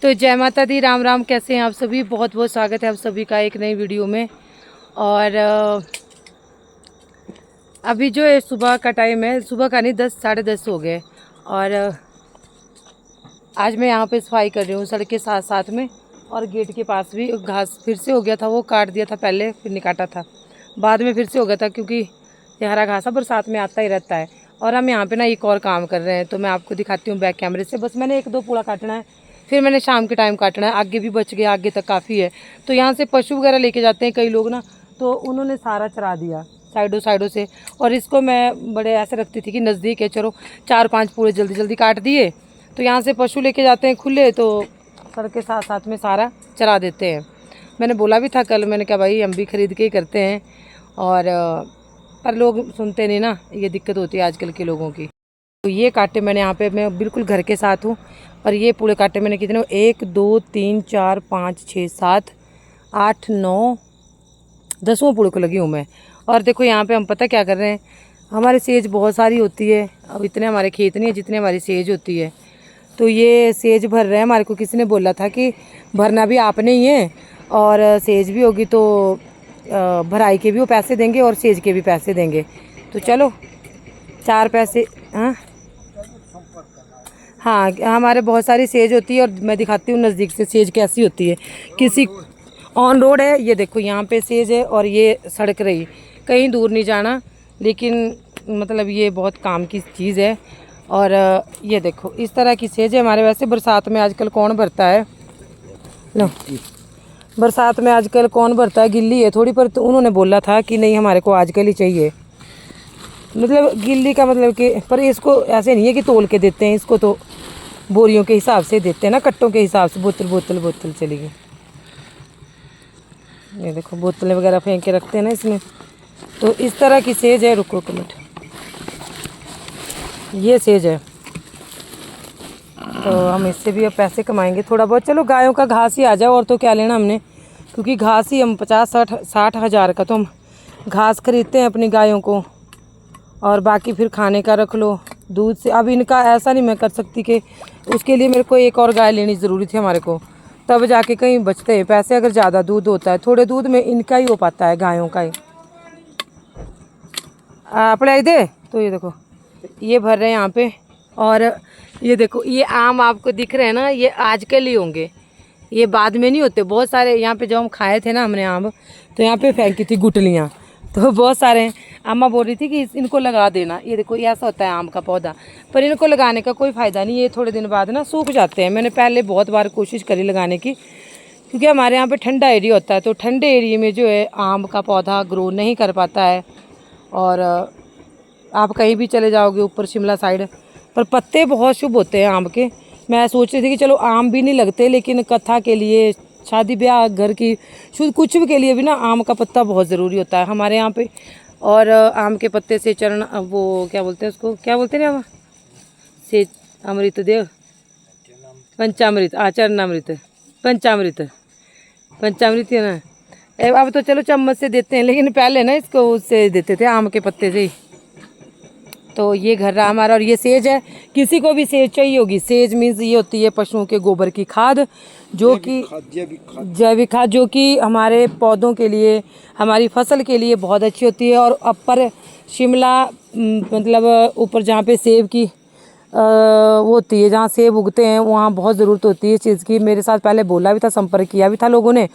तो जय माता दी, राम राम। कैसे हैं आप सभी? बहुत बहुत स्वागत है आप सभी का एक नई वीडियो में। और अभी जो है सुबह का टाइम है, सुबह का नहीं 10 साढ़े 10 हो गए। और आज मैं यहाँ पे सफाई कर रही हूँ सड़क के साथ साथ में। और गेट के पास भी घास फिर से हो गया था, वो काट दिया था पहले, फिर नहीं काटा था, बाद में फिर से हो गया था, क्योंकि ये हरा घास बरसात में आता ही रहता है। और हम यहाँ पे ना एक और काम कर रहे हैं, तो मैं आपको दिखाती हूँ बैक कैमरे से। बस मैंने 1-2 पूड़ा काटना है, फिर मैंने शाम के टाइम काटना है। आगे भी बच गया, आगे तक काफ़ी है। तो यहाँ से पशु वगैरह लेके जाते हैं कई लोग ना, तो उन्होंने सारा चरा दिया साइडों से। और इसको मैं बड़े ऐसे रखती थी कि नज़दीक है, चलो 4-5 पूरे जल्दी जल्दी काट दिए। तो यहाँ से पशु लेके जाते हैं खुले, तो सड़क के साथ साथ में सारा चरा देते हैं। मैंने बोला भी था कल, मैंने कहा भाई हम भी खरीद के ही करते हैं। और पर लोग सुनते नहीं ना, ये दिक्कत होती है आजकल के लोगों की। तो ये काटे मैंने यहाँ पे, मैं बिल्कुल घर के साथ हूँ। और ये पूरे काटे मैंने कितने, 1 2 3 4 5 6 7 8 9 10वां पूरे को लगी हूँ मैं। और देखो यहाँ पे हम पता क्या कर रहे हैं, हमारे सेज बहुत सारी होती है। अब इतने हमारे खेत नहीं है जितने हमारी सेज होती है। तो ये सेज भर रहे हैं। हमारे को किसी ने बोला था कि भरना भी आपने ही है, और सेज भी होगी तो भराई के भी वो पैसे देंगे और सेज के भी पैसे देंगे। तो चलो 4 पैसे। हाँ हाँ, हमारे बहुत सारी सेज होती है। और मैं दिखाती हूँ नज़दीक से सेज कैसी होती है। किसी ऑन रोड है, ये देखो यहाँ पे सेज है और ये सड़क रही, कहीं दूर नहीं जाना। लेकिन मतलब ये बहुत काम की चीज़ है। और ये देखो इस तरह की सेज है हमारे। वैसे बरसात में आजकल कौन भरता है, लो बरसात में आजकल कौन भरता है, गिल्ली है थोड़ी। पर तो उन्होंने बोला था कि नहीं हमारे को आजकल ही चाहिए, मतलब गिल्ली का मतलब कि। पर इसको ऐसे नहीं है कि तोल के देते हैं, इसको तो बोरियों के हिसाब से देते हैं ना, कट्टों के हिसाब से। बोतल चली गई। ये देखो बोतलें वगैरह फेंक के रखते हैं ना इसमें। तो इस तरह की सेज है। रुको मिनट, ये सेज है। तो हम इससे भी अब पैसे कमाएंगे थोड़ा बहुत। चलो गायों का घास ही आ जाए, और तो क्या लेना हमने, क्योंकि घास ही हम 50-60 हज़ार का तो हम घास खरीदते हैं अपनी गायों को। और बाकी फिर खाने का रख लो, दूध से। अब इनका ऐसा नहीं मैं कर सकती कि उसके लिए मेरे को एक और गाय लेनी ज़रूरी थी हमारे को, तब जाके कहीं बचते हैं पैसे। अगर ज़्यादा दूध होता है, थोड़े दूध में इनका ही हो पाता है, गायों का ही। आप दे। तो ये देखो ये भर रहे हैं यहाँ पे। और ये देखो ये आम आपको दिख रहे हैं ना, ये आज के लिए होंगे, ये बाद में नहीं होते। बहुत सारे यहाँ पे जो हम खाए थे ना हमने आम, तो यहाँ पे फेंकी थी गुटलियाँ, तो बहुत सारे हैं। अम्मा बोल रही थी कि इनको लगा देना। ये देखो ये ऐसा होता है आम का पौधा, पर इनको लगाने का कोई फ़ायदा नहीं, ये थोड़े दिन बाद ना सूख जाते हैं। मैंने पहले बहुत बार कोशिश करी लगाने की, क्योंकि हमारे यहाँ पे ठंडा एरिया होता है, तो ठंडे एरिया में जो है आम का पौधा ग्रो नहीं कर पाता है। और आप कहीं भी चले जाओगे ऊपर शिमला साइड, पर पत्ते बहुत शुभ होते हैं आम के। मैं सोच रही थी कि चलो आम भी नहीं लगते, लेकिन कथा के लिए, शादी ब्याह, घर की शुद्ध कुछ भी के लिए भी ना आम का पत्ता बहुत ज़रूरी होता है हमारे यहाँ पे। और आम के पत्ते से चरण, वो क्या बोलते हैं उसको, क्या बोलते हैं ना, से अमृत देव, पंचामृत, आचरणामृत, पंचामृत, पंचामृत है ना। अब तो चलो चम्मच से देते हैं, लेकिन पहले ना इसको उससे देते थे, आम के पत्ते से ही। तो ये घर रहा हमारा। और ये सेज है, किसी को भी सेज चाहिए होगी। सेज मीन्स ये होती है पशुओं के गोबर की खाद, जो कि जैविक खाद, जो कि हमारे पौधों के लिए, हमारी फसल के लिए बहुत अच्छी होती है। और अपर शिमला मतलब ऊपर जहाँ पे सेब की वो होती है, जहाँ सेब उगते हैं, वहाँ बहुत ज़रूरत होती है इस चीज़ की। मेरे साथ पहले बोला भी था, संपर्क किया भी था लोगों ने,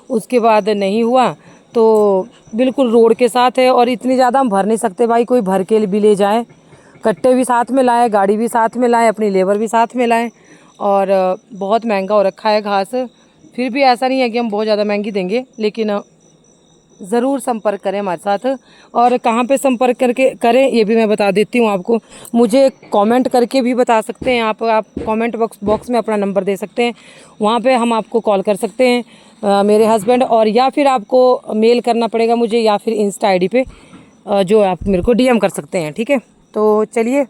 उसके बाद नहीं हुआ। तो बिल्कुल रोड के साथ है, और इतनी ज़्यादा हम भर नहीं सकते भाई, कोई भर के भी ले जाए। कट्टे भी साथ में लाए, गाड़ी भी साथ में लाए, अपनी लेबर भी साथ में लाए। और बहुत महंगा हो रखा है घास। फिर भी ऐसा नहीं है कि हम बहुत ज़्यादा महंगी देंगे, लेकिन ज़रूर संपर्क करें हमारे साथ। और कहाँ पे संपर्क करके करें ये भी मैं बता देती हूँ आपको। मुझे कमेंट करके भी बता सकते हैं आप कमेंट बॉक्स में अपना नंबर दे सकते हैं, वहाँ पे हम आपको कॉल कर सकते हैं, मेरे हस्बैंड। और या फिर आपको मेल करना पड़ेगा मुझे, या फिर इंस्टा आईडी पे जो आप मेरे को डीएम कर सकते हैं, ठीक है। तो चलिए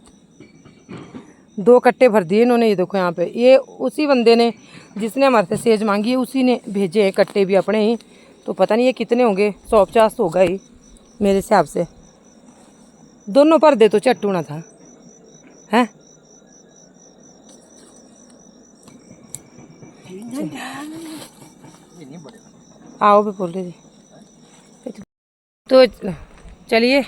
2 कट्टे भर दिए इन्होंने। ये देखो यहाँ पे, ये उसी बंदे ने जिसने हमारे से सेज मांगी है, उसी ने भेजे हैं कट्टे भी अपने ही। तो पता नहीं ये कितने होंगे, 150 होगा ही मेरे हिसाब से। दोनों पर दे तो चट्टू ना था, हैं। आओ भी बोल रहे जी। तो चलिए,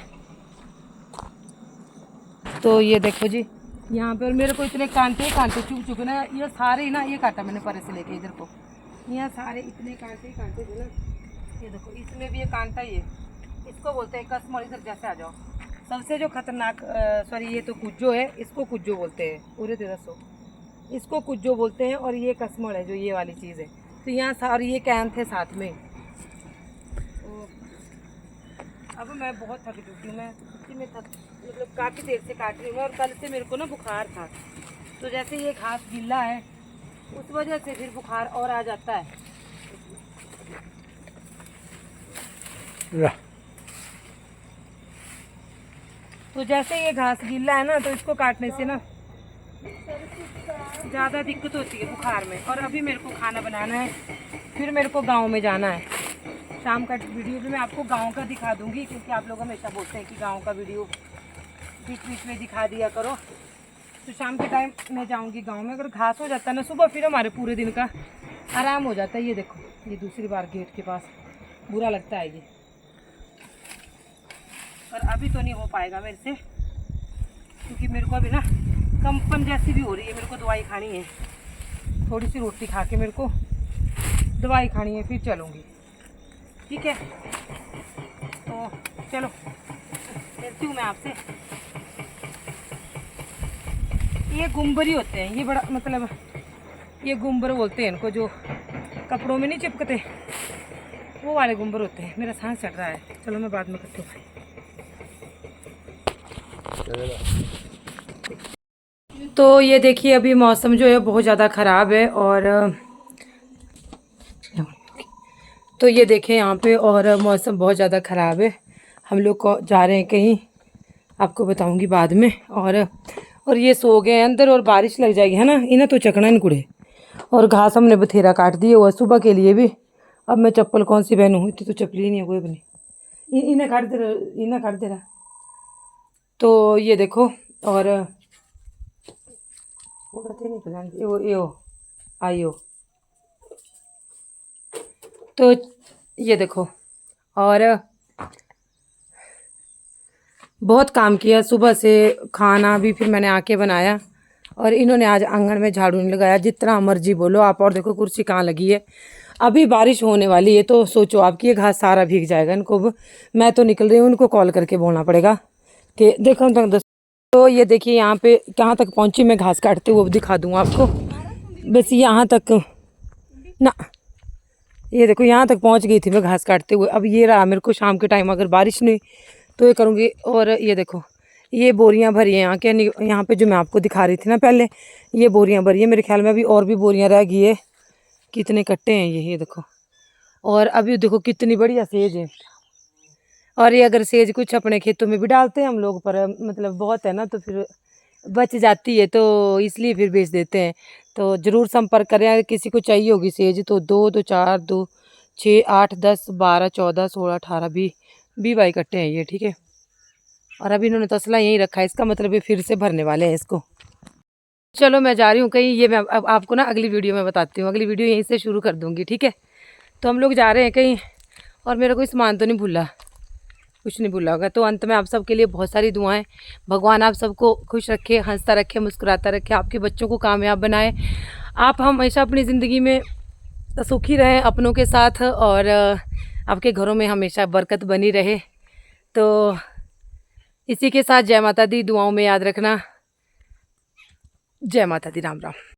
तो ये देखो जी, यहाँ पर मेरे को इतने कांटे चुभ चुके ना, ये सारे ना, ये काटा मैंने परे से लेके इधर को, यहाँ सारे इतने कांटे थे ना। ये देखो, इसमें भी ये कांटा ही है, इसको बोलते हैं कसम। इधर जैसे आ जाओ, सबसे जो खतरनाक, सॉरी ये तो कुज्जो है, इसको कुज्जो बोलते हैं, पूरे 1300 इसको कुज्जो बोलते हैं। और ये कसमड़ है जो ये वाली चीज़ है। तो यहाँ सारे ये कैन थे साथ में। तो अब मैं बहुत थक चुकी हूँ, मैं सच्ची में मतलब काफ़ी देर से काट रही हूँ। और कल से मेरे को ना बुखार था, तो जैसे ये घास गीला है उस वजह से फिर बुखार और आ जाता है। तो जैसे ये घास गीला है ना, तो इसको काटने से ना ज़्यादा दिक्कत होती है बुखार में। और अभी मेरे को खाना बनाना है, फिर मेरे को गांव में जाना है। शाम का वीडियो भी मैं आपको गांव का दिखा दूंगी, क्योंकि आप लोग हमेशा बोलते हैं कि गांव का वीडियो बीच बीच में दिखा दिया करो। तो शाम के टाइम मैं जाऊंगी गांव में। अगर घास हो जाता है ना सुबह, फिर हमारे पूरे दिन का आराम हो जाता है। ये देखो, ये दूसरी बार गेट के पास, बुरा लगता है ये। पर अभी तो नहीं हो पाएगा मेरे से, क्योंकि मेरे को अभी ना कंपन जैसी भी हो रही है। मेरे को दवाई खानी है, थोड़ी सी रोटी खा के मेरे को दवाई खानी है, फिर चलूँगी। ठीक है, तो चलो मिलती हूँ मैं आपसे। ये गुम्बर ही होते हैं, ये बड़ा मतलब ये गुम्बर बोलते हैं इनको, जो कपड़ों में नहीं चिपकते, वो वाले गुम्बर होते हैं। मेरा सांस चढ़ रहा है, चलो मैं बाद में करती हूँ। तो ये देखिए, अभी मौसम जो है बहुत ज़्यादा ख़राब है। और तो ये देखें यहाँ पे, और मौसम बहुत ज़्यादा ख़राब है। हम लोग को जा रहे हैं कहीं, आपको बताऊंगी बाद में। और ये सो गए अंदर, और बारिश लग जाएगी है ना, इन्हें तो चकना नहीं कुड़े। और घास हमने बथेरा काट दिए हुआ सुबह के लिए भी। अब मैं चप्पल कौन सी पहनूँ, इतनी तो चप्पल ही नहीं है कोई बनी। इन्हें काट दे रहा। तो ये देखो, और आइयो, तो ये देखो, और बहुत काम किया सुबह से। खाना भी फिर मैंने आके बनाया, और इन्होंने आज आंगन में झाड़ू नहीं लगाया। जितना मर्जी बोलो आप। और देखो कुर्सी कहाँ लगी है, अभी बारिश होने वाली है, तो सोचो आपकी ये घास सारा भीग जाएगा। इनको मैं तो निकल रही हूँ, उनको कॉल करके बोलना पड़ेगा कि देखो तक। तो ये देखिए यहाँ पे कहाँ तक पहुँची मैं घास काटते हुए, दिखा दूँ आपको। बस यहाँ तक ना, ये देखो यहाँ तक पहुँच गई थी मैं घास काटते हुए। अब ये रहा, मेरे को शाम के टाइम अगर बारिश नहीं तो ये करूँगी। और ये देखो, ये बोरियां भरी हैं यहाँ के, यहाँ पे जो मैं आपको दिखा रही थी ना पहले, ये बोरियां भरी है। मेरे ख्याल में अभी और भी बोरियां रह गई है। कितने कट्टे हैं ये देखो। और अभी देखो कितनी बढ़िया सेज है। और ये अगर सेज कुछ अपने खेतों में भी डालते हैं हम लोग, पर मतलब बहुत है ना, तो फिर बच जाती है, तो इसलिए फिर बेच देते हैं। तो ज़रूर संपर्क करें, अगर किसी को चाहिए होगी सेज तो 2 2 4 2 6 8 10 12 14 16 18 20 22 कट्टे हैं ये। ठीक है, और अभी इन्होंने तसला यहीं रखा है, इसका मतलब ये फिर से भरने वाले हैं इसको। चलो मैं जा रही हूँ कहीं, ये मैं अब आपको ना अगली वीडियो में बताती हूँ। अगली वीडियो यहीं से शुरू कर दूँगी। ठीक है, तो हम लोग जा रहे हैं कहीं, और मेरा कोई सामान तो नहीं भूला, कुछ नहीं भूला होगा। तो अंत में आप सबके लिए बहुत सारी दुआएं। भगवान आप सबको खुश रखे, हंसता रखे, मुस्कुराता रखे, आपके बच्चों को कामयाब बनाए। आप हमेशा अपनी ज़िंदगी में सुखी रहें अपनों के साथ, और आपके घरों में हमेशा बरकत बनी रहे। तो इसी के साथ जय माता दी, दुआओं में याद रखना। जय माता दी, राम राम।